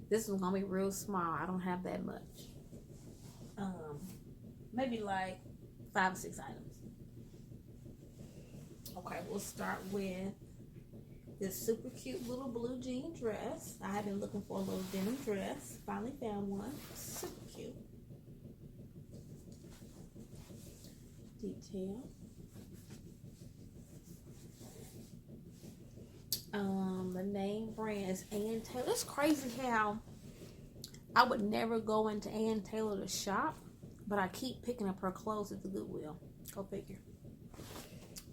This one's gonna be real small. I don't have that much. Maybe like 5 or 6 items. Okay, we'll start with this super cute little blue jean dress. I have been looking for a little denim dress. Finally found one. Super cute. Detail. The name brand is Ann Taylor. It's crazy how I would never go into Ann Taylor to shop, but I keep picking up her clothes at the Goodwill. Go figure.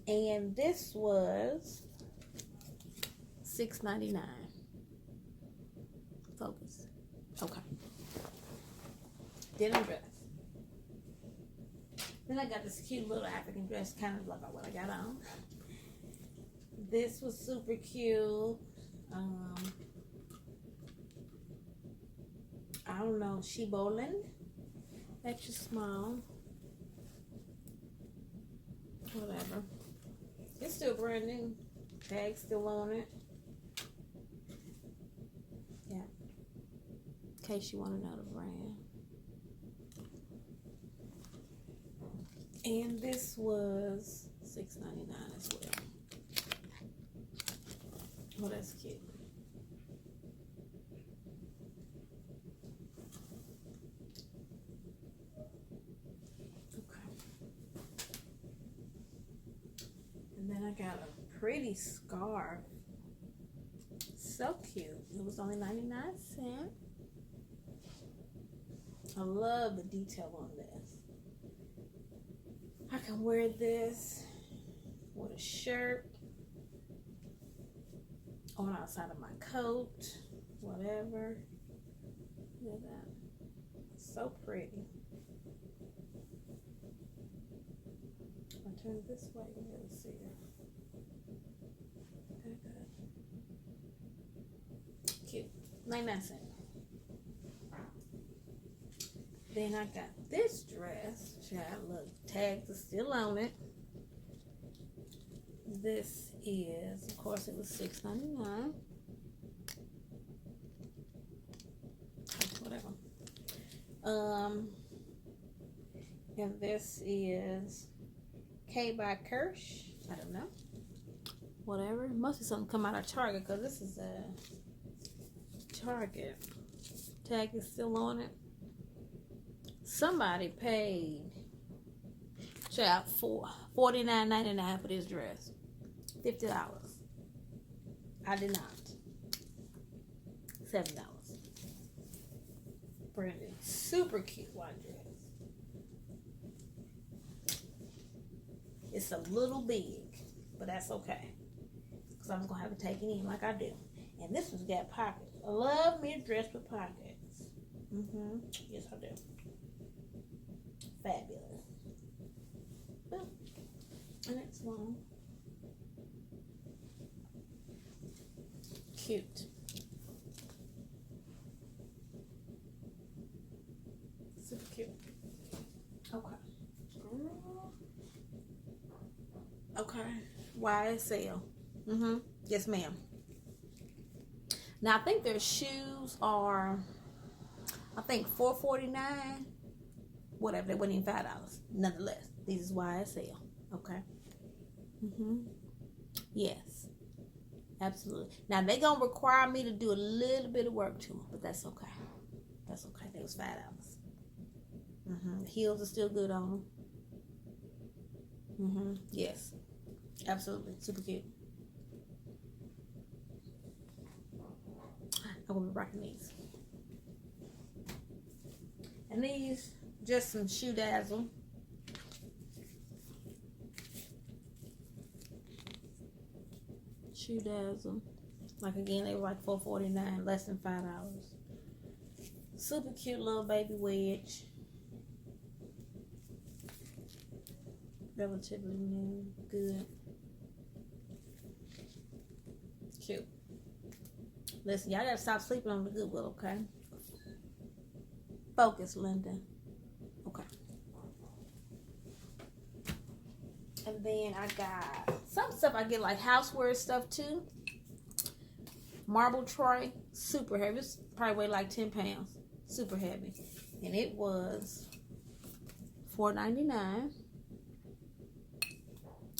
And this was $6.99. Focus. Okay. Denim dress. Then I got this cute little African dress, kind of like what I got on. This was super cute. I don't know, Shibolin. Extra small. Whatever. It's still brand new. Tag still on it. Yeah. In case you want to know the brand. And this was $6.99 as well. Oh, that's cute. Okay. And then I got a pretty scarf. So cute. It was only 99 cents. I love the detail on this. I can wear this with a shirt on outside of my coat, whatever. Look at that. So pretty. I'll turn it this way and you'll see it. Okay, good. Cute. 99 cents. Then I got this dress. Child, look, tags are still on it. This is, of course, it was $6.99. Whatever. And this is K by Kirsch. I don't know. Whatever. Must be something come out of Target because this is a Target. Tag is still on it. Somebody paid child $49.99 for this dress. $50. I did not. $7. Brand new. Super cute white dress. It's a little big, but that's okay. Because I'm going to have to take it in like I do. And this one's got pockets. I love me a dress with pockets. Yes, I do. Fabulous. Boom. And it's long. Cute. Super cute. Okay. Okay. YSL. Yes, ma'am. Now I think their shoes are, I think $4.49. Whatever, they weren't even $5. Nonetheless, this is YSL. Okay. Yes. Absolutely. Now they're gonna require me to do a little bit of work to them, but that's okay. That's okay. That was $5. The heels are still good on them. Yes. Absolutely. Super cute. I'm gonna be rocking these. And these, just some shoe dazzle. Shoe dazzle. Like again, they were like $4.49, less than $5. Super cute little baby wedge. Relatively new. Good. Cute. Listen, y'all gotta stop sleeping on the Goodwill, okay? Focus, Linda. Okay. And then I got some stuff I get like housewear stuff too. marble tray, super heavy. It's probably weighed like 10 pounds. Super heavy. And it was $4.99.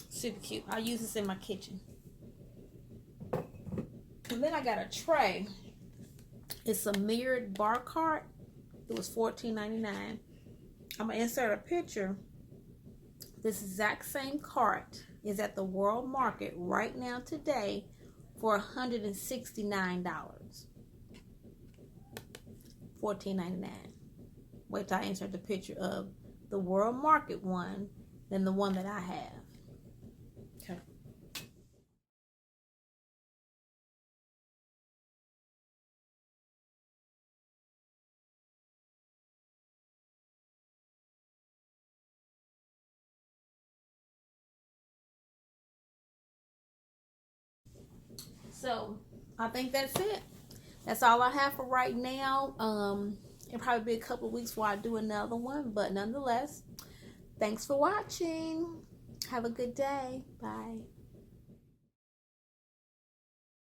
Super cute. I'll use this in my kitchen. And then I got a tray. It's a mirrored bar cart. It was $14.99. I'm going to insert a picture. This exact same cart is at the World Market right now today for $169. $14.99. Wait till I insert the picture of the World Market one than the one that I have. Okay. So I think that's it. That's all I have for right now. It'll probably be a couple of weeks before I do another one, but nonetheless, thanks for watching. Have a good day. Bye.